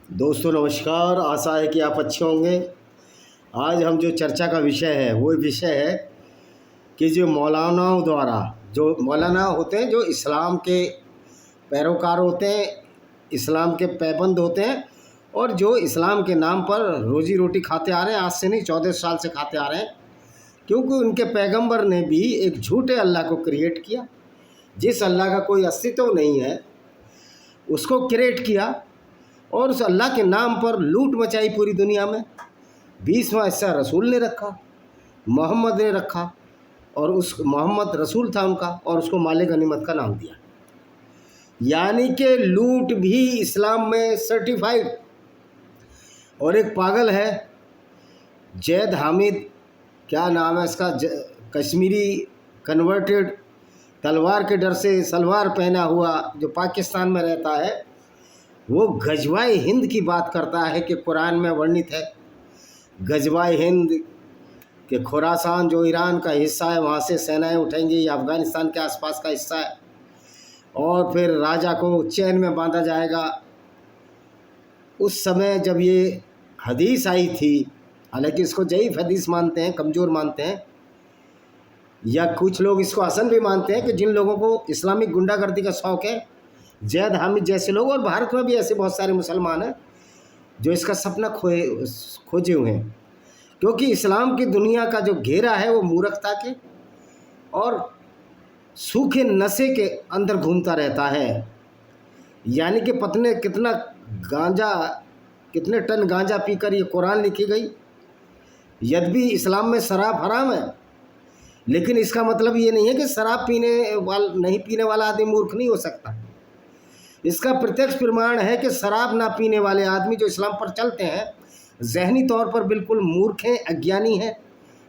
दोस्तों नमस्कार। आशा है कि आप अच्छे होंगे। आज हम जो चर्चा का विषय है वो विषय है कि जो मौलानाओं द्वारा, जो मौलाना होते हैं जो इस्लाम के पैरोकार होते हैं, इस्लाम के पैबंद होते हैं और जो इस्लाम के नाम पर रोजी रोटी खाते आ रहे हैं, आज से नहीं 14 साल से खाते आ रहे हैं, क्योंकि उनके पैगंबर ने भी एक झूठे अल्लाह को क्रिएट किया, जिस अल्लाह का कोई अस्तित्व नहीं है उसको क्रिएट किया और उस अल्लाह के नाम पर लूट मचाई पूरी दुनिया में। 20वां हिस्सा रसूल ने रखा, मोहम्मद ने रखा, और उस मोहम्मद रसूल था उनका, और उसको माले गनीमत का नाम दिया। यानी कि लूट भी इस्लाम में सर्टिफाइड। और एक पागल है जैद हामिद, क्या नाम है इसका, कश्मीरी कन्वर्टेड, तलवार के डर से सलवार पहना हुआ, जो पाकिस्तान में रहता है, वो गजवाए हिंद की बात करता है कि कुरान में वर्णित है गजवाए हिंद के खुरासान जो ईरान का हिस्सा है वहाँ से सेनाएं उठेंगी, या अफ़गानिस्तान के आसपास का हिस्सा है, और फिर राजा को चैन में बांधा जाएगा। उस समय जब ये हदीस आई थी, हालांकि इसको ज़ईफ़ हदीस मानते हैं, कमज़ोर मानते हैं, या कुछ लोग इसको हसन भी मानते हैं कि जिन लोगों को इस्लामिक गुंडागर्दी का शौक़ है, जैद हामिद जैसे लोग, और भारत में भी ऐसे बहुत सारे मुसलमान हैं जो इसका सपना खोजे हुए हैं, क्योंकि इस्लाम की दुनिया का जो घेरा है वो मूर्खता के और सूखे नशे के अंदर घूमता रहता है। यानी कि पतने कितने टन गांजा पीकर ये कुरान लिखी गई। यद्यपि इस्लाम में शराब हराम है, लेकिन इसका मतलब ये नहीं है कि शराब नहीं पीने वाला आदमी मूर्ख नहीं हो सकता। इसका प्रत्यक्ष प्रमाण है कि शराब ना पीने वाले आदमी जो इस्लाम पर चलते हैं जहनी तौर पर बिल्कुल मूर्ख हैं, अज्ञानी हैं,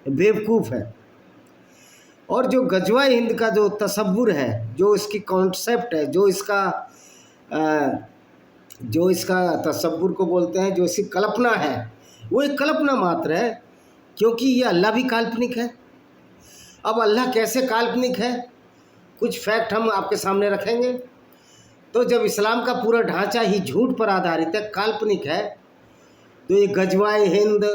बेवकूफ़ हैं। और जो गजवाए हिंद का जो तसव्वुर है, जो इसकी कॉन्सेप्ट है, जो इसका तसव्वुर को बोलते हैं, जो इसकी कल्पना है, वो एक कल्पना मात्र है, क्योंकि ये अल्लाह भी काल्पनिक है। अब अल्लाह कैसे काल्पनिक है, कुछ फैक्ट हम आपके सामने रखेंगे। तो जब इस्लाम का पूरा ढांचा ही झूठ पर आधारित है, काल्पनिक है, तो ये गजवाए हिंद,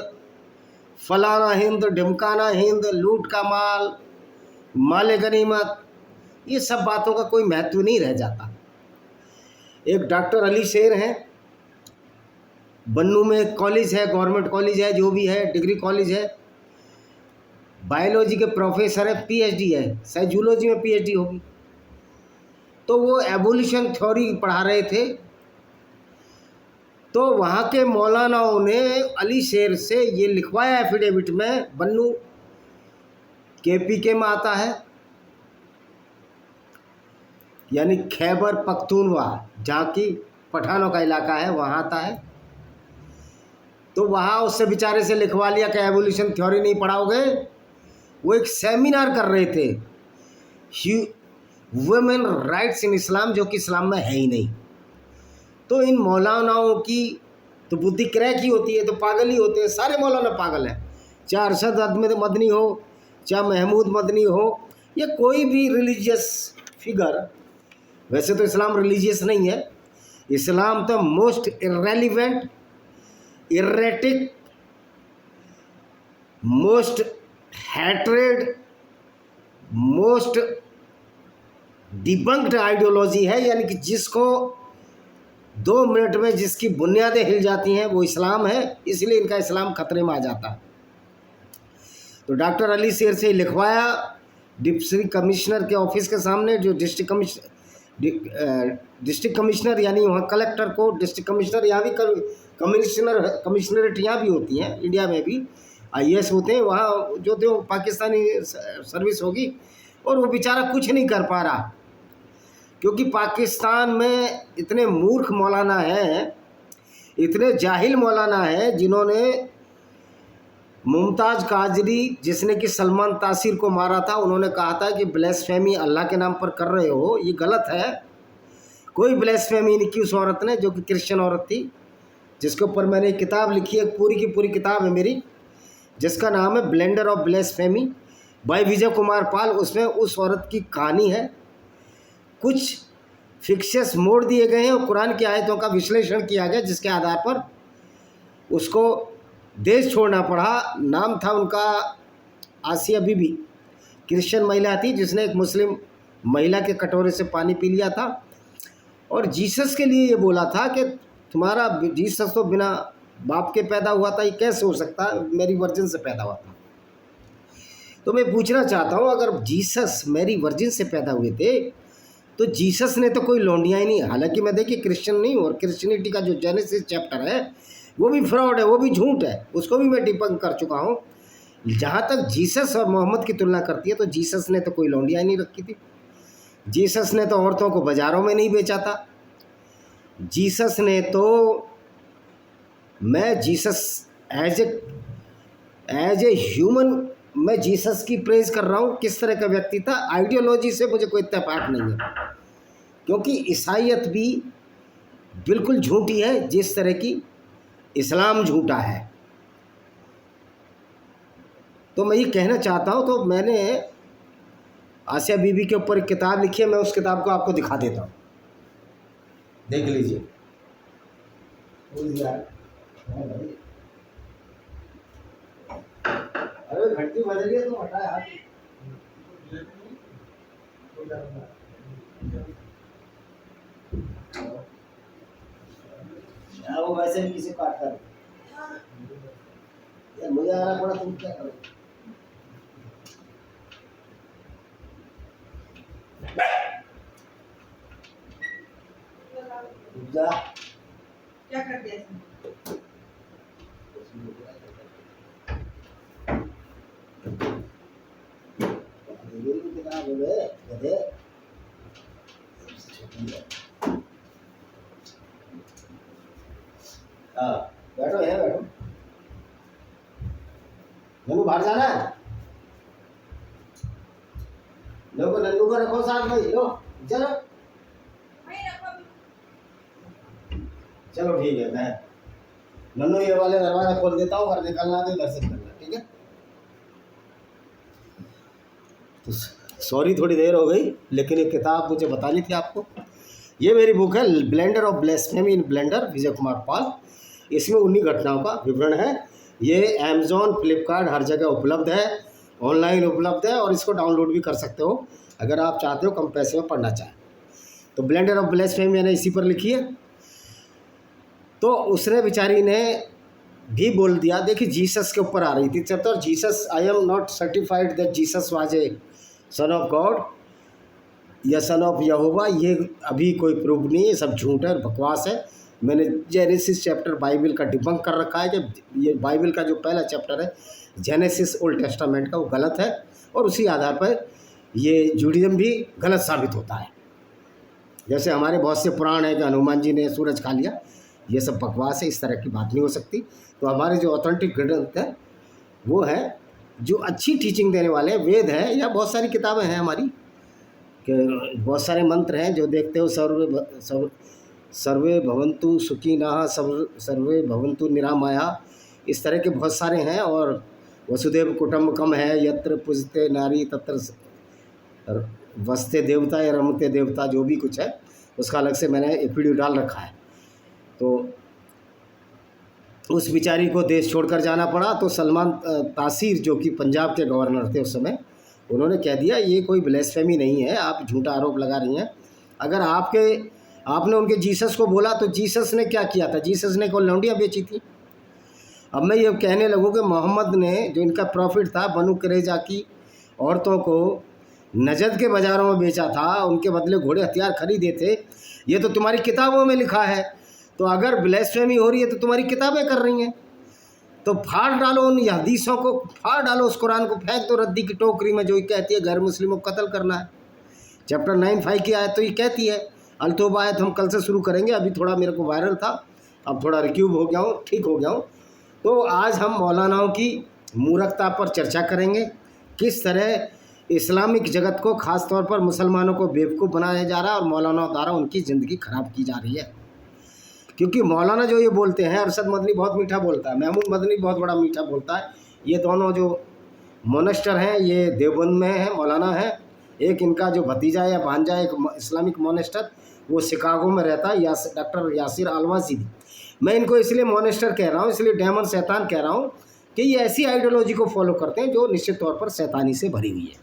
फलाना हिंद, ढिमकाना हिंद, लूट का माल, माले गनीमत, ये सब बातों का कोई महत्व नहीं रह जाता। एक डॉक्टर अली शेर हैं, बन्नू में एक कॉलेज है, गवर्नमेंट कॉलेज है, जो भी है, डिग्री कॉलेज है, बायोलॉजी के प्रोफेसर है, पीएचडी है, शायद जूलॉजी में पीएचडी होगी। तो वो एवोल्यूशन थ्योरी पढ़ा रहे थे, तो वहाँ के मौलानाओं ने अली शेर से ये लिखवाया एफिडेविट में, बन्नू केपीके में आता है, यानी खैबर पख्तूनवा, जहाँ की पठानों का इलाका है, वहाँ आता है। तो वहाँ उससे बेचारे से लिखवा लिया कि एवोल्यूशन थ्योरी नहीं पढ़ाओगे। वो एक सेमिनार कर रहे थे वुमेन राइट्स इन इस्लाम, जो कि इस्लाम में है ही नहीं। तो इन मौलानाओं की तो बुद्धि क्रैक ही होती है, तो पागल ही होते हैं, सारे मौलाना पागल हैं, चाहे अरशद मदनी हो, चाहे महमूद मदनी हो, या कोई भी रिलीजियस फिगर। वैसे तो इस्लाम रिलीजियस नहीं है, इस्लाम तो most irrelevant, erratic, most hatred, most debunked ideology है, यानी कि जिसको 2 मिनट में जिसकी बुनियादें हिल जाती हैं वो इस्लाम है, इसलिए इनका इस्लाम खतरे में आ जाता है। तो डॉक्टर अली शेर से लिखवाया डिस्ट्रिक्ट कमिश्नर के ऑफिस के सामने, जो डिस्ट्रिक्ट कमिश्नर यानी वहाँ कलेक्टर को, डिस्ट्रिक्ट कमिश्नर, यहाँ भी कमिश्नरेट यहाँ भी होती हैं, इंडिया में भी IAS होते हैं, वहाँ जो पाकिस्तानी सर्विस होगी, और वो बेचारा कुछ नहीं कर पा रहा, क्योंकि पाकिस्तान में इतने मूर्ख मौलाना हैं, इतने जाहिल मौलाना हैं, जिन्होंने मुमताज़ काजरी, जिसने कि सलमान तासीर को मारा था, उन्होंने कहा था कि ब्लेसफेमी अल्लाह के नाम पर कर रहे हो, ये गलत है। कोई ब्लेसफेमी नहीं की उस औरत ने, जो कि क्रिश्चियन औरत थी, जिसके ऊपर मैंने एक किताब लिखी है, पूरी की पूरी किताब है मेरी, जिसका नाम है blender of ब्लेसफेमी bye Vijay Kumar Pal. उसमें उस औरत की कहानी है, कुछ फिक्सेस मोड़ दिए गए हैं और कुरान की आयतों का विश्लेषण किया गया, जिसके आधार पर उसको देश छोड़ना पड़ा। नाम था उनका आसिया बीबी, क्रिश्चियन महिला थी जिसने एक मुस्लिम महिला के कटोरे से पानी पी लिया था और जीसस के लिए ये बोला था कि तुम्हारा जीसस तो बिना बाप के पैदा हुआ था, ये कैसे हो सकता है, मेरी वर्जिन से पैदा हुआ था। तो मैं पूछना चाहता हूँ, अगर जीसस मेरी वर्जिन से पैदा हुए थे तो जीसस ने तो कोई लौंडिया ही नहीं। हालांकि मैं देखिए क्रिश्चियन नहीं हूँ और क्रिश्चियनिटी का जो जेनेसिस चैप्टर है वो भी फ्रॉड है, वो भी झूठ है, उसको भी मैं डिबंक कर चुका हूँ। जहाँ तक जीसस और मोहम्मद की तुलना करती है तो जीसस ने तो कोई लौंडिया ही नहीं रखी थी। जीसस ने तो औरतों को बाज़ारों में नहीं बेचा था। जीसस ने तो, मैं जीसस एज ए ह्यूमन मैं जीसस की प्रेज कर रहा हूँ, किस तरह का व्यक्ति था। आइडियोलॉजी से मुझे कोई इत्तेफाक नहीं है, क्योंकि ईसाईयत भी बिल्कुल झूठी है जिस तरह की इस्लाम झूठा है। तो मैं ये कहना चाहता हूँ, तो मैंने आसिया बीबी के ऊपर एक किताब लिखी है, मैं उस किताब को आपको दिखा देता हूँ, देख लीजिए। अरे घंटी बज रही है तो हटा यार। वो वैसे भी किसी काटता है यार, मुझे आना पड़ा, तुम क्या करो। क्या कर दिया बैठो है, बैठो। नन्नू बाहर जाना है, लोगों नन्नू को रखो साथ में, लो चलो चलो ठीक है। मैं नन्नू ये वाले दरवाजा खोल देता हूँ और निकलना तो इधर से निकलना, ठीक है। तो सॉरी थोड़ी देर हो गई, लेकिन ये किताब मुझे बतानी थी आपको। ये मेरी बुक है blender of ब्लेस्फेमी in Blender, Vijay Kumar Pal. इसमें 19 घटनाओं का विवरण है। ये अमेज़ॉन, फ्लिपकार्ट हर जगह उपलब्ध है, ऑनलाइन उपलब्ध है और इसको डाउनलोड भी कर सकते हो अगर आप चाहते हो कम पैसे में पढ़ना चाहें। तो ब्लेंडर ऑफ ब्लेस्फेमी मैंने इसी पर लिखी है। तो उसने बेचारी ने भी बोल दिया, देखिए जीसस के ऊपर आ रही थी चर्चा, और Jesus, I am not certified that Jesus was a son of God या सन ऑफ यहोवा, ये अभी कोई प्रूफ नहीं है, सब झूठ है, बकवास है। मैंने जेनेसिस चैप्टर बाइबल का डिबंक कर रखा है कि ये बाइबल का जो पहला चैप्टर है जेनेसिस ओल्ड टेस्टामेंट का, वो गलत है और उसी आधार पर ये जूडिज्म भी गलत साबित होता है। जैसे हमारे बहुत से पुराण हैं कि हनुमान जी ने सूरज खा लिया, ये सब बकवास है, इस तरह की बात नहीं हो सकती। तो हमारे जो ऑथेंटिक ग्रंथ हैं वो है जो अच्छी टीचिंग देने वाले, वेद हैं या बहुत सारी किताबें हैं हमारी, कि बहुत सारे मंत्र हैं जो देखते हो, सर्वे भवन्तु सुखिनः, सर्वे भवन्तु निरामया, इस तरह के बहुत सारे हैं। और वसुदेव कुटुम्बकम है, यत्र पूजते नारी तत्र वसते देवता या रमते देवता, जो भी कुछ है उसका अलग से मैंने एक वीडियो डाल रखा है। तो उस बेचारी को देश छोड़कर जाना पड़ा। तो सलमान तासीर जो कि पंजाब के गवर्नर थे उस समय, उन्होंने कह दिया ये कोई ब्लेस्फेमी नहीं है, आप झूठा आरोप लगा रही हैं। अगर आपने उनके जीसस को बोला तो जीसस ने क्या किया था? जीसस ने कोई लौंडियाँ बेची थी। अब मैं ये कहने लगूँ कि मोहम्मद ने, जो इनका प्रॉफिट था, बनु कुरैज़ा की औरतों को नजद के बाज़ारों में बेचा था, उनके बदले घोड़े हथियार खरीदे थे। ये तो तुम्हारी किताबों में लिखा है। तो अगर ब्लेस्फेमी हो रही है तो तुम्हारी किताबें कर रही हैं, तो फाड़ डालो उन हदीसों को, फाड़ डालो उस कुरान को, फेंक दो रद्दी की टोकरी में, जो ये कहती है गैर मुस्लिमों को कत्ल करना है। चैप्टर 9:5 की आयत तो ये कहती है। अल-तौबा आयत हम कल से शुरू करेंगे, अभी थोड़ा मेरे को वायरल था, अब थोड़ा रिक्यूब हो गया हूँ, ठीक हो गया हूँ। तो आज हम मौलानाओं की मूर्खता पर चर्चा करेंगे, किस तरह इस्लामिक जगत को, ख़ास तौर पर मुसलमानों को बेवकूफ़ बनाया जा रहा है और मौलानाओं द्वारा उनकी ज़िंदगी ख़राब की जा रही है। क्योंकि मौलाना जो ये बोलते हैं, अरशद मदनी बहुत मीठा बोलता है, महमूद मदनी बहुत बड़ा मीठा बोलता है, ये दोनों जो मोनेस्टर हैं ये देवबंद में हैं, मौलाना हैं। एक इनका जो भतीजा या भांजा एक इस्लामिक मोनेस्टर, वो शिकागो में रहता है, डॉक्टर यासिर अलवाजीदी। मैं इनको इसलिए मॉनेस्टर कह रहा हूँ, इसलिए डेमन शैतान कह रहा हूँ कि ये ऐसी आइडियोलॉजी को फॉलो करते हैं जो निश्चित तौर पर शैतानी से भरी हुई है।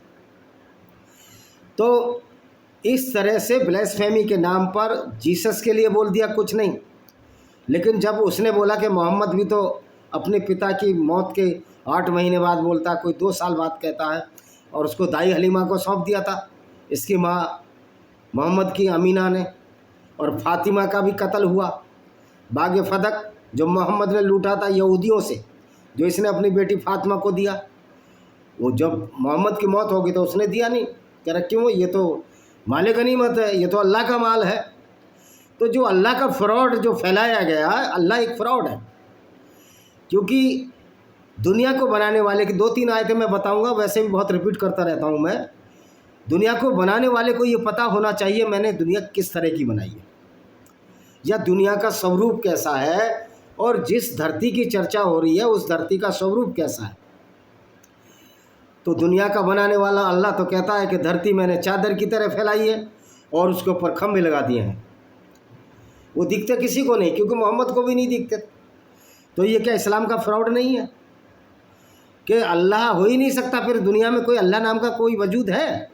तो इस तरह से ब्लेसफेमी के नाम पर जीसस के लिए बोल दिया कुछ नहीं, लेकिन जब उसने बोला कि मोहम्मद भी तो अपने पिता की मौत के 8 महीने बाद बोलता, कोई 2 साल बाद कहता है, और उसको दाई हलीमा को सौंप दिया था इसकी माँ मोहम्मद की अमीना ने, और फातिमा का भी कत्ल हुआ। बाग फदक जो मोहम्मद ने लूटा था यहूदियों से, जो इसने अपनी बेटी फातिमा को दिया, वो जब मोहम्मद की मौत होगी तो उसने दिया नहीं। कह रहा क्यों, ये तो माल गनीमत है, ये तो अल्लाह का माल है। तो जो अल्लाह का फ्रॉड जो फैलाया गया है, अल्लाह एक फ्रॉड है, क्योंकि दुनिया को बनाने वाले की 2-3 आयतें मैं बताऊंगा, वैसे भी बहुत रिपीट करता रहता हूं मैं। दुनिया को बनाने वाले को ये पता होना चाहिए मैंने दुनिया किस तरह की बनाई है, या दुनिया का स्वरूप कैसा है, और जिस धरती की चर्चा हो रही है उस धरती का स्वरूप कैसा है। तो दुनिया का बनाने वाला अल्लाह तो कहता है कि धरती मैंने चादर की तरह फैलाई है और उसके ऊपर खंभे लगा दिए हैं। वो दिखते किसी को नहीं, क्योंकि मोहम्मद को भी नहीं दिखते। तो ये क्या इस्लाम का फ्रॉड नहीं है कि अल्लाह हो ही नहीं सकता? फिर दुनिया में कोई अल्लाह नाम का कोई वजूद है?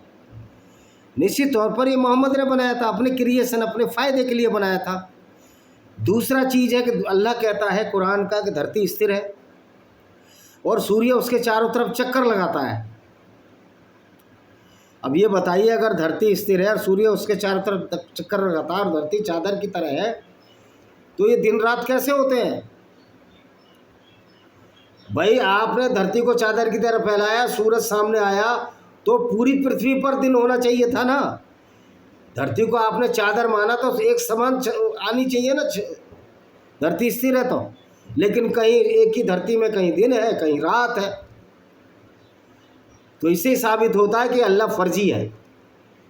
निश्चित तौर पर ये मोहम्मद ने बनाया था, अपने क्रिएशन, अपने फ़ायदे के लिए बनाया था। दूसरा चीज़ है कि अल्लाह कहता है कुरान का कि धरती स्थिर है और सूर्य उसके चारों तरफ चक्कर लगाता है। अब ये बताइए, अगर धरती स्थिर है और सूर्य उसके चारों तरफ चक्कर लगाता है और धरती चादर की तरह है, तो ये दिन रात कैसे होते हैं? भाई आपने धरती को चादर की तरह फैलाया, सूरज सामने आया तो पूरी पृथ्वी पर दिन होना चाहिए था ना। धरती को आपने चादर माना तो एक समान आनी चाहिए ना, धरती स्थिर है तो। लेकिन कहीं एक ही धरती में कहीं दिन है कहीं रात है, तो इससे साबित होता है कि अल्लाह फर्जी है।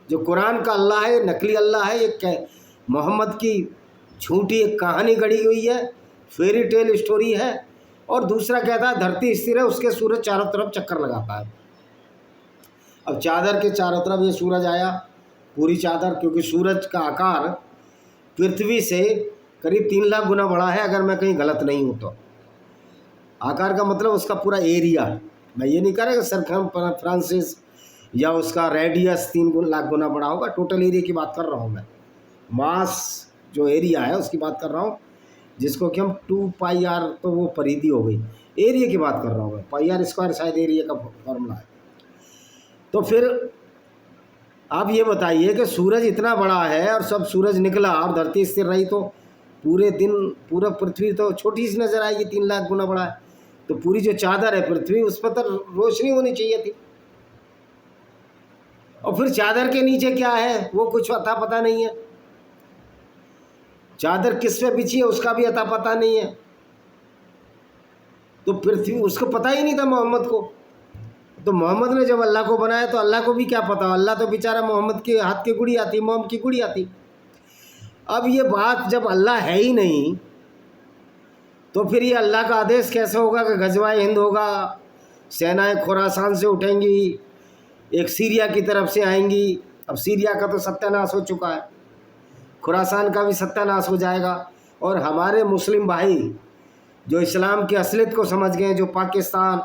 जो कुरान का अल्लाह है नकली अल्लाह है, एक मोहम्मद की झूठी एक कहानी गढ़ी हुई है, फेरी टेल स्टोरी है। और दूसरा कहता है धरती स्थिर है, उसके सूरज चारों तरफ चक्कर लगाता है। अब चादर के चारों तरफ ये सूरज आया, पूरी चादर, क्योंकि सूरज का आकार पृथ्वी से करीब 3 लाख गुना बड़ा है, अगर मैं कहीं गलत नहीं हूँ तो। आकार का मतलब उसका पूरा एरिया, मैं ये नहीं कह रहा कि सरकमफ्रेंस या उसका रेडियस 3 लाख गुना बड़ा होगा, टोटल एरिया की बात कर रहा हूँ मैं। मास जो एरिया है उसकी बात कर रहा हूँ, जिसको कि हम 2πr, तो वो परिधि हो गई, एरिया की बात कर रहा हूँ मैं। πr² शायद एरिया का फॉर्मूला है। तो फिर आप ये बताइए कि सूरज इतना बड़ा है और सब सूरज निकला और धरती स्थिर रही, तो पूरे दिन पूरा पृथ्वी तो छोटी सी नज़र आएगी, 3 लाख गुना बड़ा है। तो पूरी जो चादर है पृथ्वी, उस पर तो रोशनी होनी चाहिए थी। और फिर चादर के नीचे क्या है वो कुछ अता पता नहीं है, चादर किस पे बिछी है उसका भी अता पता नहीं है। तो पृथ्वी उसको पता ही नहीं था मोहम्मद को। तो मोहम्मद ने जब अल्लाह को बनाया तो अल्लाह को भी क्या पता, अल्लाह तो बेचारा मोहम्मद के हाथ की गुड़िया थी, मोम की गुड़िया थी। अब ये बात जब अल्लाह है ही नहीं, तो फिर ये अल्लाह का आदेश कैसे होगा कि गजवाए हिंद होगा, सेनाएं खुरासान से उठेंगी, एक सीरिया की तरफ से आएंगी। अब सीरिया का तो सत्यानाश हो चुका है, खुरासान का भी सत्यानाश हो जाएगा। और हमारे मुस्लिम भाई जो इस्लाम की असलियत को समझ गए, जो पाकिस्तान,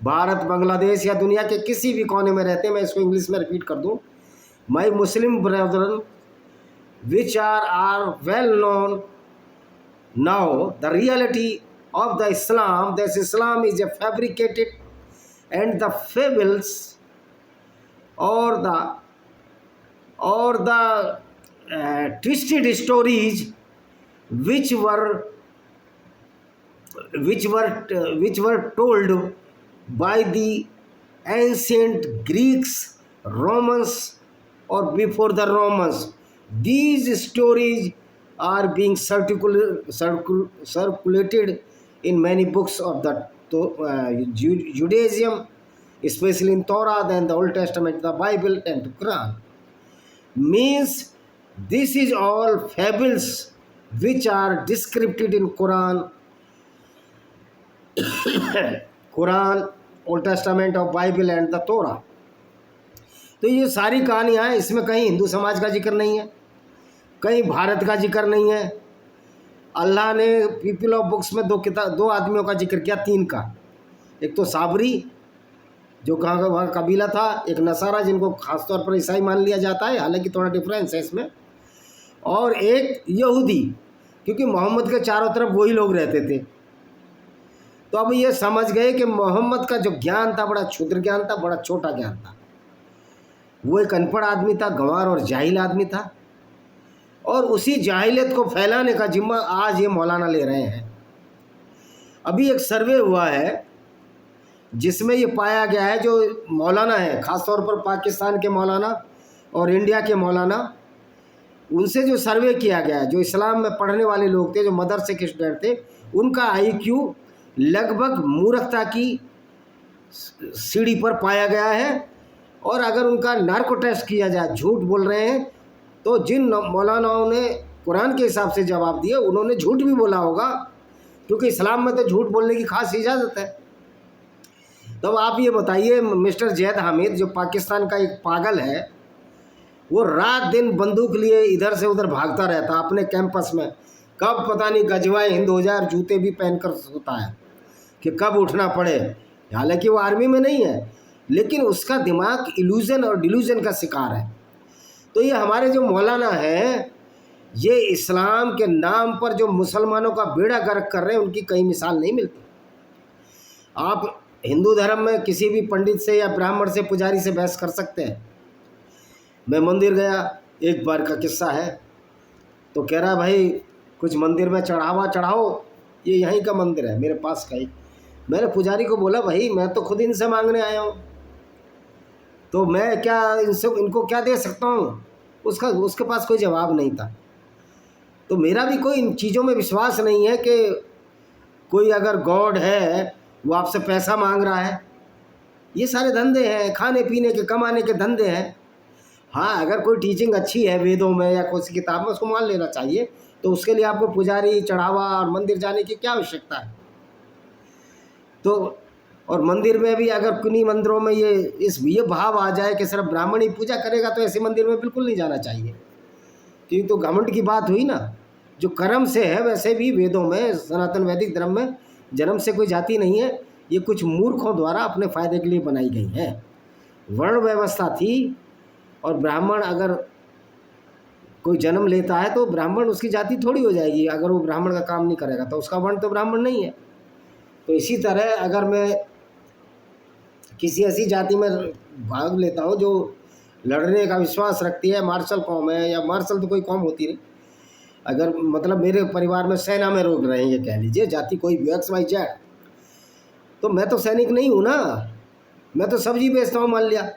भारत, बांग्लादेश या दुनिया के किसी भी कोने में रहते हैं, मैं इसको इंग्लिश में रिपीट कर दूं, my Muslim Brethren which are well known now the reality of the Islam, that Islam is a fabricated and the fables or the twisted stories which were told by the ancient Greeks, Romans, or before the Romans. These stories are being circulated in many books of the Judaism, especially in Torah and the Old Testament, the Bible and the Quran. Means this is all fables which are described in Quran, Old Testament of Bible and the Torah. तो ये सारी कहानियाँ हैं, इसमें कहीं हिंदू समाज का जिक्र नहीं है। कहीं भारत का जिक्र नहीं है। अल्लाह ने पीपल ऑफ बुक्स में दो आदमियों का जिक्र किया, 3 का। एक तो साबरी जो कहाँ का वहाँ कबीला था, एक नसारा जिनको खासतौर पर ईसाई मान लिया जाता है, हालांकि थोड़ा डिफरेंस है इसमें, और एक यहूदी, क्योंकि मोहम्मद के चारों तरफ वही लोग रहते थे। तो अब ये समझ गए कि मोहम्मद का जो ज्ञान था बड़ा क्षुद्र ज्ञान था, बड़ा छोटा ज्ञान था। वो एक अनपढ़ आदमी था, गंवार और जाहिल आदमी था, और उसी जाहिलियत को फैलाने का जिम्मा आज ये मौलाना ले रहे हैं। अभी एक सर्वे हुआ है जिसमें ये पाया गया है, जो मौलाना है खासतौर पर पाकिस्तान के मौलाना और इंडिया के मौलाना, उनसे जो सर्वे किया गया है, जो इस्लाम में पढ़ने वाले लोग थे, जो मदरसे के स्टूडेंट थे, उनका IQ लगभग मूर्खता की सीढ़ी पर पाया गया है। और अगर उनका नार्को टेस्ट किया जाए, झूठ बोल रहे हैं, तो जिन मौलानाओं ने कुरान के हिसाब से जवाब दिया उन्होंने झूठ भी बोला होगा, क्योंकि इस्लाम में तो झूठ बोलने की खास इजाज़त है। तो आप ये बताइए, मिस्टर जैद हामिद जो पाकिस्तान का एक पागल है, वो रात दिन बंदूक लिए इधर से उधर भागता रहता अपने कैंपस में, कब पता नहीं गजवाए हिंद हो जाए और जूते भी पहनकर सोता है कि कब उठना पड़े। हालांकि वो आर्मी में नहीं है, लेकिन उसका दिमाग इल्यूजन और डिल्यूजन का शिकार है। तो ये हमारे जो मौलाना हैं, ये इस्लाम के नाम पर जो मुसलमानों का बेड़ा गर्क कर रहे हैं, उनकी कहीं मिसाल नहीं मिलती। आप हिंदू धर्म में किसी भी पंडित से या ब्राह्मण से, पुजारी से बहस कर सकते हैं। मैं मंदिर गया, एक बार का किस्सा है, तो कह रहा भाई कुछ मंदिर में चढ़ावा चढ़ाओ, ये यहीं का मंदिर है मेरे पास का ही। मैंने पुजारी को बोला भाई मैं तो खुद इनसे मांगने आया हूँ, तो मैं क्या इनको क्या दे सकता हूँ। उसके पास कोई जवाब नहीं था। तो मेरा भी कोई इन चीज़ों में विश्वास नहीं है कि कोई अगर गॉड है वो आपसे पैसा मांग रहा है। ये सारे धंधे हैं, खाने पीने के, कमाने के धंधे हैं। हाँ, अगर कोई टीचिंग अच्छी है वेदों में या कोई किताब में, उसको मान लेना चाहिए। तो उसके लिए आपको पुजारी, चढ़ावा और मंदिर जाने की क्या आवश्यकता है। तो और मंदिर में भी अगर किन्हीं मंदिरों में ये भाव आ जाए कि सिर्फ ब्राह्मण ही पूजा करेगा, तो ऐसे मंदिर में बिल्कुल नहीं जाना चाहिए, क्योंकि तो घमंड की बात हुई ना। जो कर्म से है, वैसे भी वेदों में, सनातन वैदिक धर्म में जन्म से कोई जाति नहीं है। ये कुछ मूर्खों द्वारा अपने फायदे के लिए बनाई गई है। वर्ण व्यवस्था थी, और ब्राह्मण अगर कोई जन्म लेता है तो ब्राह्मण उसकी जाति थोड़ी हो जाएगी। अगर वो ब्राह्मण का काम नहीं करेगा तो उसका वर्ण तो ब्राह्मण नहीं है। तो इसी तरह अगर मैं किसी ऐसी जाति में भाग लेता हूँ जो लड़ने का विश्वास रखती है, मार्शल कौम है, या मार्शल तो कोई कौम होती नहीं, अगर मतलब मेरे परिवार में सेना में रोक रहे हैं, ये कह लीजिए जाति कोई भी XYZ, तो मैं तो सैनिक नहीं हूँ ना। मैं तो सब्जी बेचता हूँ, मान लिया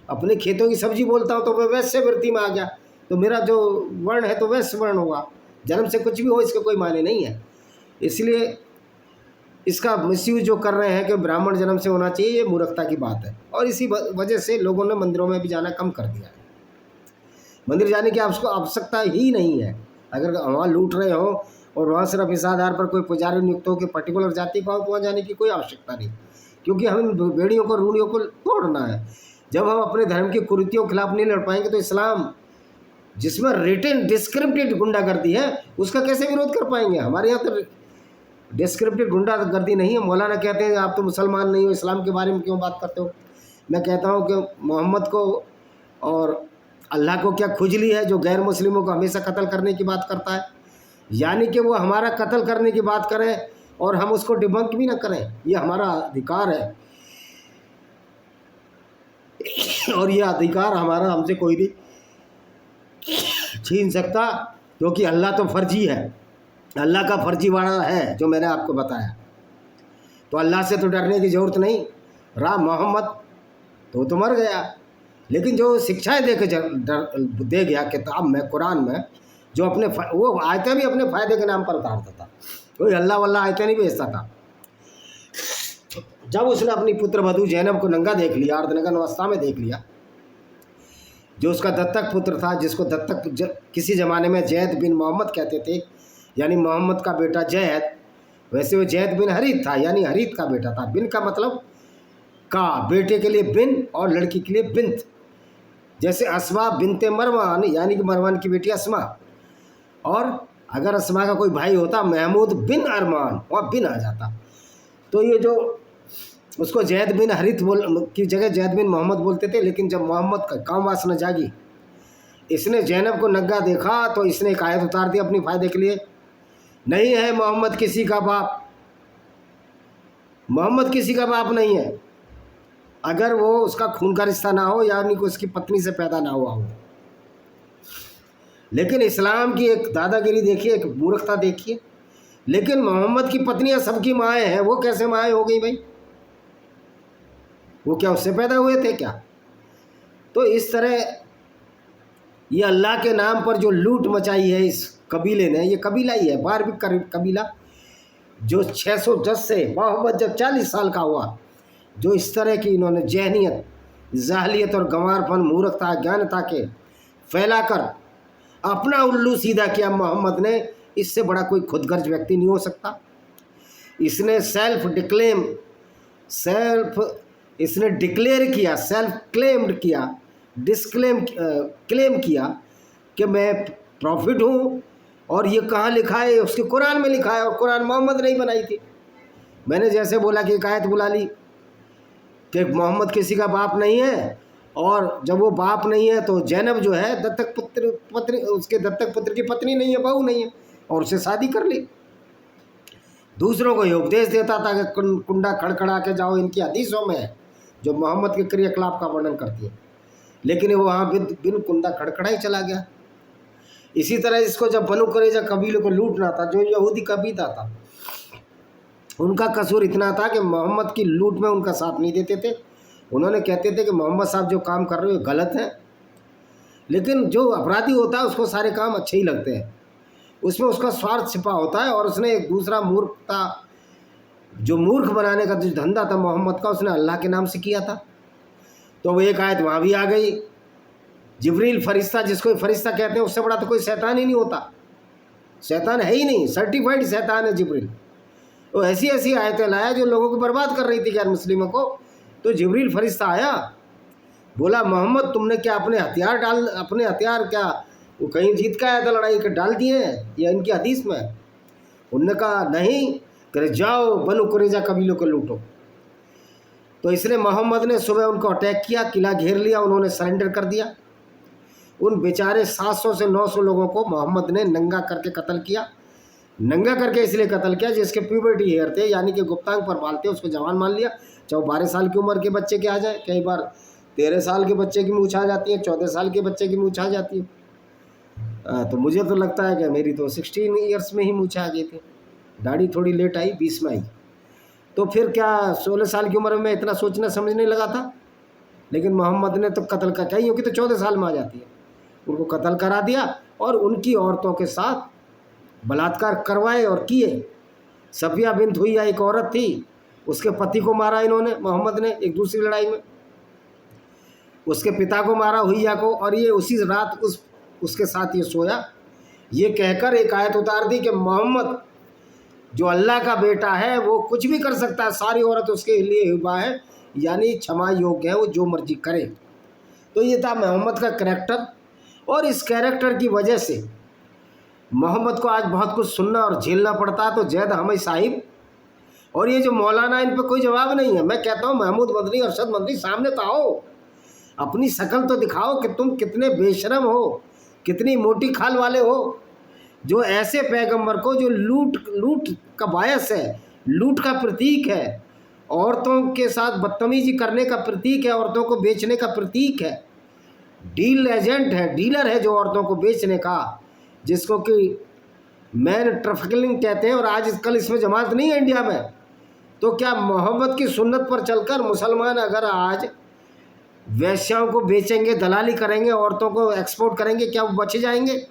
अपने खेतों की सब्जी बोलता हूँ, तो मैं वैश्य वृत्ति में आ गया, तो मेरा जो वर्ण है तो वैश्य वर्ण होगा। जन्म से कुछ भी हो इसके कोई मायने नहीं है। इसलिए इसका मिसयूज जो कर रहे हैं कि ब्राह्मण जन्म से होना चाहिए, ये मूर्खता की बात है। और इसी वजह से लोगों ने मंदिरों में भी जाना कम कर दिया है। मंदिर जाने की आपको आवश्यकता ही नहीं है। अगर वहाँ लूट रहे हो और वहाँ सिर्फ इस आधार पर कोई पुजारी नियुक्त हो कि पर्टिकुलर जाति का हो, तो वहाँ जाने की कोई आवश्यकता नहीं, क्योंकि हमें बेड़ियों को, रूढ़ियों को तोड़ना है। जब हम अपने धर्म की कुरीतियों के खिलाफ नहीं लड़ पाएंगे, तो इस्लाम जिसमें रिटेन डिस्क्रिमिनेट गुंडागर्दी है, उसका कैसे विरोध कर पाएंगे। हमारे यहाँ तो डिस्क्रिप्टिव गुंडागर्दी नहीं है। मौलाना कहते हैं आप तो मुसलमान नहीं हो, इस्लाम के बारे में क्यों बात करते हो। मैं कहता हूँ कि मोहम्मद को और अल्लाह को क्या खुजली है जो गैर मुस्लिमों को हमेशा कत्ल करने की बात करता है। यानी कि वो हमारा कत्ल करने की बात करें और हम उसको डिबंक भी ना करें, ये हमारा अधिकार है। और ये अधिकार हमारा हमसे कोई भी छीन सकता, क्योंकि अल्लाह तो फर्जी है, अल्लाह का फर्जीवाड़ा है जो मैंने आपको बताया। तो अल्लाह से तो डरने की ज़रूरत नहीं। रहा मोहम्मद तो मर गया, लेकिन जो शिक्षाएं दे गया किताब में, कुरान में, जो अपने वो आयतें भी अपने फ़ायदे के नाम पर उतारता था। कोई अल्लाह वल्लाह आयतें नहीं भेजता था। जब उसने अपनी पुत्र वधू जैनब को नंगा देख लिया, अर्धनग्न अवस्था में देख लिया, जो उसका दत्तक पुत्र था, जिसको दत्तक किसी ज़माने में जैद बिन मोहम्मद कहते थे, यानी मोहम्मद का बेटा जैद, वैसे वो जैद बिन हरीत था, यानी हरीत का बेटा था। बिन का मतलब का, बेटे के लिए बिन और लड़की के लिए बिंत। जैसे अस्मा बिनते मरवान, यानी कि मरवान की बेटी अस्मा, और अगर अस्मा का कोई भाई होता महमूद बिन अरमान, वहाँ बिन आ जाता। तो ये जो उसको जैद बिन हरित की जगह जैद बिन मोहम्मद बोलते थे, लेकिन जब मोहम्मद का काम वासना जागी, इसने जैनब को नंगा देखा तो इसने एक आयत उतार दी अपनी फ़ायदे के लिए, नहीं है मोहम्मद किसी का बाप, मोहम्मद किसी का बाप नहीं है अगर वो उसका खून का रिश्ता ना हो, यानी कि उसकी पत्नी से पैदा ना हुआ हो। लेकिन इस्लाम की एक दादागिरी देखिए, एक मूर्खता देखिए। लेकिन मोहम्मद की पत्नियां सबकी माएँ हैं, वो कैसे माएँ हो गई भाई? वो क्या उससे पैदा हुए थे क्या? तो इस तरह ये अल्लाह के नाम पर जो लूट मचाई है इस कबीले ने, ये कबीला ही है बारबी कबीला, जो 610 से मोहम्मद जब 40 साल का हुआ, जो इस तरह की इन्होंने जहनियत, जाहलियत और गंवारपन, मूर्खता, अज्ञानता के फैलाकर अपना उल्लू सीधा किया मोहम्मद ने। इससे बड़ा कोई खुदगर्ज व्यक्ति नहीं हो सकता। इसने इसने डिक्लेयर किया, सेल्फ क्लेम्ड किया, क्लेम किया कि मैं प्रॉफिट हूँ, और ये कहाँ लिखा है? उसके कुरान में लिखा है, और कुरान मोहम्मद ने ही बनाई थी। मैंने जैसे बोला कि एक आयत बुला ली कि मोहम्मद किसी का बाप नहीं है, और जब वो बाप नहीं है तो जैनब जो है दत्तक पुत्र उसके दत्तक पुत्र की पत्नी नहीं है, बहू नहीं है, और उससे शादी कर ली। दूसरों को ये उपदेश देता था कि कुंडा खड़खड़ा के जाओ, इनकी हदीसों में है जो मोहम्मद के क्रियाकलाप का वर्णन करती है। लेकिन वो वहाँ बिन कुंडा खड़खड़ा ही चला गया। इसी तरह इसको जब बनु कुरैज़ा कबीले को लूटना था, जो यहूदी कबीला था, उनका कसूर इतना था कि मोहम्मद की लूट में उनका साथ नहीं देते थे। उन्होंने कहते थे कि मोहम्मद साहब जो काम कर रहे हो गलत है, लेकिन जो अपराधी होता है उसको सारे काम अच्छे ही लगते हैं, उसमें उसका स्वार्थ छिपा होता है। और उसने एक दूसरा मूर्ख बनाने का जो धंधा था मोहम्मद का, उसने अल्लाह के नाम से किया था। तो वो एक आयत वहाँ भी आ गई, जिब्रील फरिश्ता, जिसको फरिश्ता कहते हैं, उससे बड़ा तो कोई शैतान ही नहीं होता, शैतान है ही नहीं, सर्टिफाइड शैतान है जिब्रील। तो ऐसी ऐसी आयतें लाया जो लोगों को बर्बाद कर रही थी गैर मुस्लिमों को। तो जिब्रील फरिश्ता आया, बोला मोहम्मद तुमने क्या अपने हथियार क्या वो कहीं जीत का आया था लड़ाई के डाल दिए हैं, या इनकी हदीस में? उनने कहा नहीं, करे जाओ बनु कुरैज़ा कबीलों को लूटो। तो इसलिए मोहम्मद ने सुबह उनको अटैक किया, किला घेर लिया, उन्होंने सरेंडर कर दिया। उन बेचारे 700 से 900 लोगों को मोहम्मद ने नंगा करके कत्ल किया। नंगा करके इसलिए कत्ल किया जिसके प्यूबर्टी हेयर थे, यानी कि गुप्तांग पर बालते, उसको जवान मान लिया। चाहे 12 साल की उम्र के बच्चे के आ जाए, कई बार 13 साल के बच्चे की मूंछ आ जाती है, 14 साल के बच्चे की मूंछ आ जाती है। तो मुझे तो लगता है कि मेरी तो 16 ईयर्स में ही मूंछ आ गई थी, दाढ़ी थोड़ी लेट आई, 20 में आई। तो फिर क्या 16 साल की उम्र में इतना सोचना समझने लगा था। लेकिन मोहम्मद ने तो कत्ल का, कहीं की तो 14 साल में आ जाती है, उनको कत्ल करा दिया और उनकी औरतों के साथ बलात्कार करवाए और किए। सफिया बिन्त हुइया एक औरत थी, उसके पति को मारा इन्होंने, मोहम्मद ने, एक दूसरी लड़ाई में उसके पिता को मारा हुइया को, और ये उसी रात उसके साथ ये सोया। ये कहकर एक आयत उतार दी कि मोहम्मद जो अल्लाह का बेटा है वो कुछ भी कर सकता है, सारी औरत उसके लिए हिबा है, यानी क्षमा योग्य है, वो जो मर्जी करे। तो ये था मोहम्मद का कैरेक्टर, और इस कैरेक्टर की वजह से मोहम्मद को आज बहुत कुछ सुनना और झेलना पड़ता है। तो जैद हमें साहिब और ये जो मौलाना, इन पर कोई जवाब नहीं है। मैं कहता हूँ महमूद मदनी, अरशद मदनी, सामने तो आओ, अपनी शक्ल तो दिखाओ कि तुम कितने बेशरम हो, कितनी मोटी खाल वाले हो, जो ऐसे पैगंबर को जो लूट का बायस है, लूट का प्रतीक है, औरतों के साथ बदतमीजी करने का प्रतीक है, औरतों को बेचने का प्रतीक है, डील एजेंट है, डीलर है जो औरतों को बेचने का, जिसको कि मैन ट्रैफिकिंग कहते हैं। और आज कल इसमें जमात नहीं है इंडिया में। तो क्या मोहम्मद की सुन्नत पर चलकर मुसलमान अगर आज वैश्याओं को बेचेंगे, दलाली करेंगे, औरतों को एक्सपोर्ट करेंगे, क्या वो बच जाएंगे?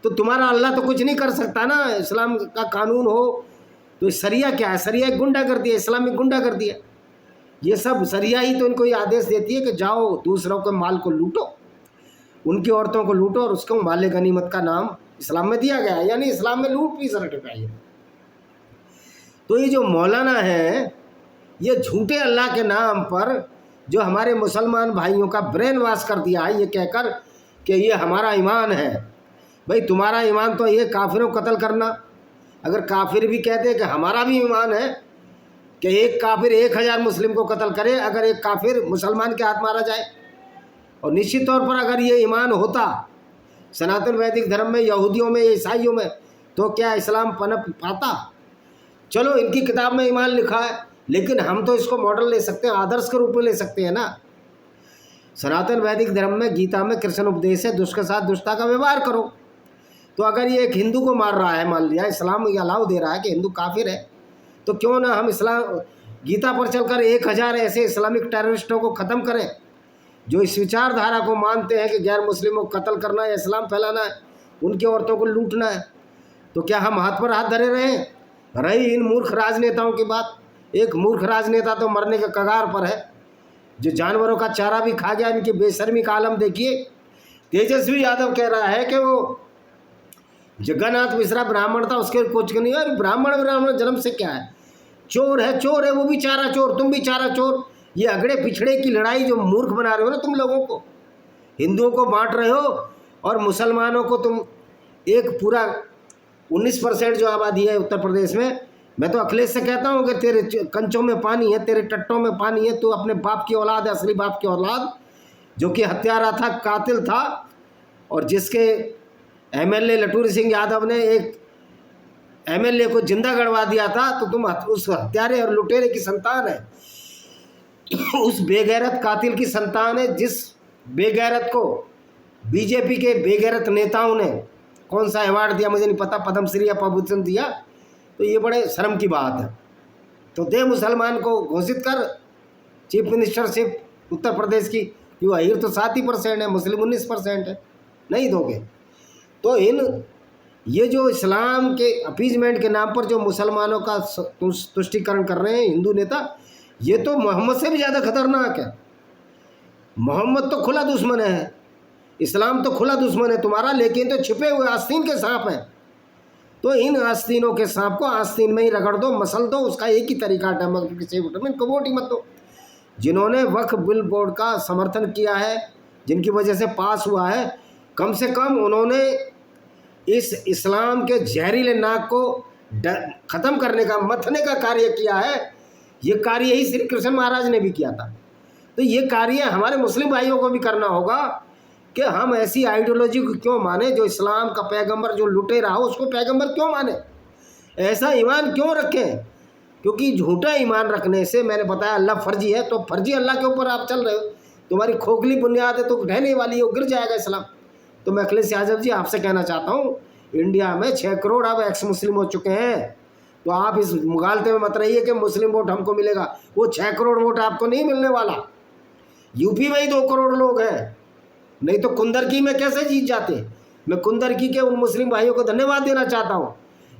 तो तुम्हारा अल्लाह तो कुछ नहीं कर सकता ना। इस्लाम का कानून हो तो सरिया क्या है? सरिया एक गुंडा कर दिया, इस्लामिक गुंडा कर दिया। ये सब सरिया ही तो इनको ये आदेश देती है कि जाओ दूसरों के माल को लूटो, उनकी औरतों को लूटो, और उसको माले गनीमत का नाम इस्लाम में दिया गया है, यानी इस्लाम में लूट भी सर्टिफाई है। तो ये जो मौलाना है, ये झूठे अल्लाह के नाम पर जो हमारे मुसलमान भाइयों का ब्रेन वॉश कर दिया है, ये कहकर कि ये हमारा ईमान है, भाई तुम्हारा ईमान तो ये काफिरों को कत्ल करना। अगर काफिर भी कहते हैं कि हमारा भी ईमान है कि एक काफिर 1000 मुस्लिम को कत्ल करे, अगर एक काफिर मुसलमान के हाथ मारा जाए, और निश्चित तौर पर अगर ये ईमान होता सनातन वैदिक धर्म में, यहूदियों में, ईसाइयों में, तो क्या इस्लाम पनप पाता? चलो इनकी किताब में ईमान लिखा है, लेकिन हम तो इसको मॉडल ले सकते हैं, आदर्श के रूप में ले सकते हैं ना। सनातन वैदिक धर्म में, गीता में कृष्ण उपदेश है, दुष्ट के साथ दुष्टता का व्यवहार करो। तो अगर ये एक हिंदू को मार रहा है, मान लिया इस्लाम ये अलाउ दे रहा है कि हिंदू काफिर है, तो क्यों ना हम इस्लाम गीता पर चलकर 1000 ऐसे इस्लामिक टेररिस्टों को ख़त्म करें जो इस विचारधारा को मानते हैं कि गैर मुस्लिमों को कत्ल करना है, इस्लाम फैलाना है, उनकी औरतों को लूटना है। तो क्या हम हाथ पर हाथ धरे रहें? रही इन मूर्ख राजनेताओं की बात, एक मूर्ख राजनेता तो मरने के कगार पर है, जो जानवरों का चारा भी खा गया। इनकी बेशर्मी का आलम देखिए। तेजस्वी यादव कह रहा है कि वो जगन्नाथ मिश्रा ब्राह्मण था, उसके कुछ नहीं है। ब्राह्मण जन्म से क्या है? चोर है वो भी चारा चोर, तुम भी चारा चोर। ये अगड़े पिछड़े की लड़ाई जो मूर्ख बना रहे हो ना तुम लोगों को, हिंदुओं को बांट रहे हो और मुसलमानों को तुम एक पूरा 19% जो आबादी है उत्तर प्रदेश में, मैं तो अखिलेश से कहता हूँ कि तेरे कंचों में पानी है, तेरे टट्टों में पानी है। तू अपने बाप की औलाद है, असली बाप की औलाद, जो कि हत्यारा था, कातिल था, और जिसके एमएलए लटूर सिंह यादव ने एक एमएलए को जिंदा गड़वा दिया था। तो तुम उस हत्यारे और लुटेरे की संतान है, उस बेगैरत कातिल की संतान है, जिस बेगैरत को बीजेपी के बेगैरत नेताओं ने कौन सा अवार्ड दिया मुझे नहीं पता, पद्मश्री या पद्मभूषण दिया। तो ये बड़े शर्म की बात है। तो दे मुसलमान को घोषित कर चीफ मिनिस्टरशिप उत्तर प्रदेश की, क्यों अहीर तो 7% है, मुस्लिम 19% है, नहीं दोगे। तो ये जो इस्लाम के अपीजमेंट के नाम पर जो मुसलमानों का तुष्टीकरण कर रहे हैं हिंदू नेता, ये तो मोहम्मद से भी ज़्यादा खतरनाक है। मोहम्मद तो खुला दुश्मन है, इस्लाम तो खुला दुश्मन है तुम्हारा, लेकिन तो छिपे हुए आस्तीन के सांप हैं। तो इन आस्तीनों के सांप को आस्तीन में ही रगड़ दो, मसल दो, उसका एक ही तरीका है, किसी को वोट ही मत दो। जिन्होंने वक्फ बिल बोर्ड का समर्थन किया है, जिनकी वजह से पास हुआ है, कम से कम उन्होंने इस इस्लाम के जहरीले नाक को ख़त्म करने का, मथने का कार्य किया है। ये कार्य ही श्री कृष्ण महाराज ने भी किया था। तो ये कार्य हमारे मुस्लिम भाइयों को भी करना होगा कि हम ऐसी आइडियोलॉजी को क्यों माने, जो इस्लाम का पैगंबर जो लुटे रहा हो उसको पैगंबर क्यों माने, ऐसा ईमान क्यों रखें? क्योंकि झूठा ईमान रखने से, मैंने बताया अल्लाह फर्जी है, तो फर्जी अल्लाह के ऊपर आप चल रहे हो, तुम्हारी खोखली बुनियाद है तो ढहने वाली है, वो गिर जाएगा इस्लाम। तो मैं अखिलेश यादव जी आपसे कहना चाहता हूँ, इंडिया में 6 करोड़ अब एक्स मुस्लिम हो चुके हैं। तो आप इस मुगालते में मत रहिए कि मुस्लिम वोट हमको मिलेगा। वो 6 करोड़ वोट आपको नहीं मिलने वाला। यूपी में ही 2 करोड़ लोग हैं, नहीं तो कुंदरकी में कैसे जीत जाते। मैं कुंदरकी के उन मुस्लिम भाइयों को धन्यवाद देना चाहता हूँ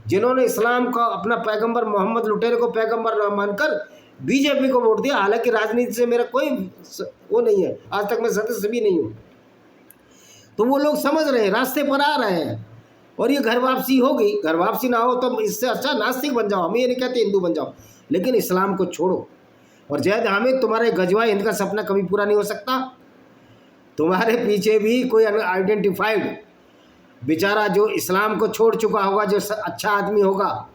जिन्होंने इस्लाम का अपना पैगंबर मोहम्मद लुटेरे को पैगंबर न मानकर बीजेपी को वोट दिया। हालांकि राजनीति से मेरा कोई वो नहीं है, आज तक मैं सदस्य भी नहीं हूँ। तो वो लोग समझ रहे हैं, रास्ते पर आ रहे हैं, और ये घर वापसी होगी। घर वापसी ना हो तो इससे अच्छा नास्तिक बन जाओ, हम ये नहीं कहते हिंदू बन जाओ, लेकिन इस्लाम को छोड़ो। और जैद हामिद, तुम्हारे गजवा हिंद का सपना कभी पूरा नहीं हो सकता। तुम्हारे पीछे भी कोई आइडेंटिफाइड बेचारा जो इस्लाम को छोड़ चुका होगा, जो अच्छा आदमी होगा,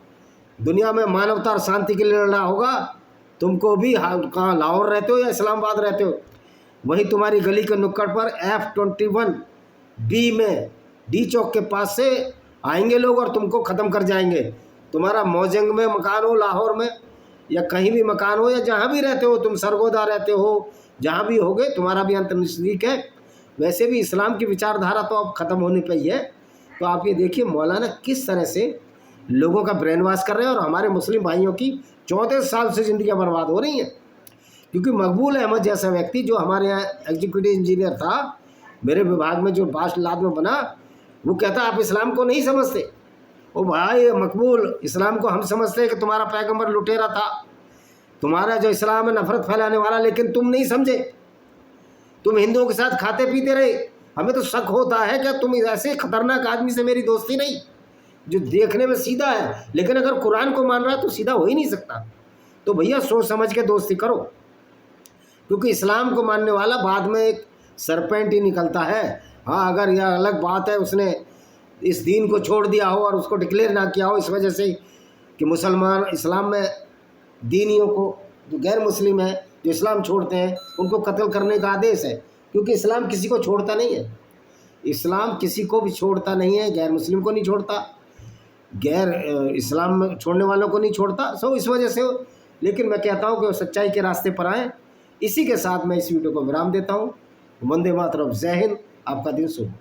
दुनिया में मानवता और शांति के लिए लड़ रहा होगा। तुमको भी कहाँ लाहौर रहते हो या इस्लामाबाद रहते हो, वहीं तुम्हारी गली के नुक्कड़ पर F21B में डी चौक के पास से आएंगे लोग और तुमको ख़त्म कर जाएंगे। तुम्हारा मौजंग में मकान हो, लाहौर में या कहीं भी मकान हो, या जहाँ भी रहते हो, तुम सरगोदा रहते हो, जहाँ भी होगे, तुम्हारा भी अंत नज़दीक है। वैसे भी इस्लाम की विचारधारा तो अब ख़त्म होने पर ही है। तो आप ये देखिए मौलाना किस तरह से लोगों का ब्रेन वॉश कर रहे हैं, और हमारे मुस्लिम भाइयों की 34 साल से ज़िंदगियाँ बर्बाद हो रही हैं। क्योंकि मकबूल अहमद जैसा व्यक्ति जो हमारे यहाँ एग्जीक्यूटिव इंजीनियर था, मेरे विभाग में जो बाद में बना, वो कहता आप इस्लाम को नहीं समझते। ओ भाई मकबूल, इस्लाम को हम समझते हैं कि तुम्हारा पैगंबर लुटेरा था, तुम्हारा जो इस्लाम है नफरत फैलाने वाला, लेकिन तुम नहीं समझे, तुम हिंदुओं के साथ खाते पीते रहे। हमें तो शक होता है कि तुम ऐसे खतरनाक आदमी से मेरी दोस्ती नहीं, जो देखने में सीधा है, लेकिन अगर कुरान को मान रहा है तो सीधा हो ही नहीं सकता। तो भैया सोच समझ के दोस्ती करो, क्योंकि इस्लाम को मानने वाला बाद में एक सरपेंट ही निकलता है। हाँ, अगर यह अलग बात है उसने इस दीन को छोड़ दिया हो और उसको डिक्लेयर ना किया हो इस वजह से कि मुसलमान इस्लाम में दीनियों को, जो गैर मुस्लिम है, जो इस्लाम छोड़ते हैं, उनको कत्ल करने का आदेश है, क्योंकि इस्लाम किसी को छोड़ता नहीं है। इस्लाम किसी को भी छोड़ता नहीं है, गैर मुस्लिम को नहीं छोड़ता, गैर इस्लाम छोड़ने वालों को नहीं छोड़ता। सो इस वजह से, लेकिन मैं कहता हूँ कि वो सच्चाई के रास्ते पर आएँ। इसी के साथ मैं इस वीडियो को विराम देता हूँ। वंदे मातरम। जय हिंद। आपका दिन शुभ।